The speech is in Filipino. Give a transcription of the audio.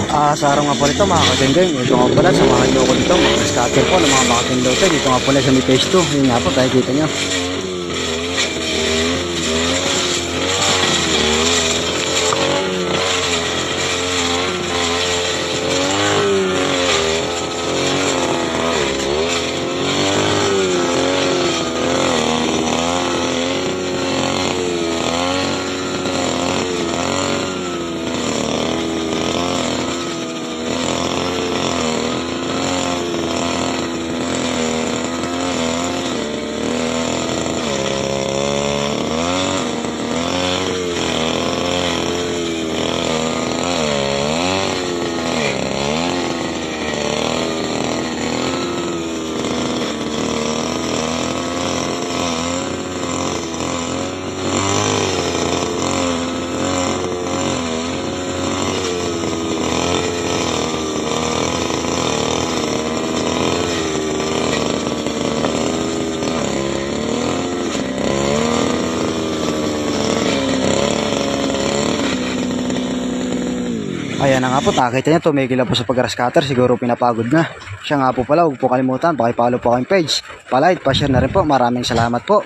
Sa araw nga po nito mga kagenggeng, ito nga pala, samahan nyo ako dito mga scatter po ng mga bakating lote. Dito nga pala sa may phase 2, yun nga po, tayo kita nyo. Ayan na nga po, nakita niya, tumigil na po sa pag-scatter, siguro pinapagod na. Siya nga po pala, huwag po kalimutan, pakipollow po kayong page, palike, pa-share na rin po. Maraming salamat po.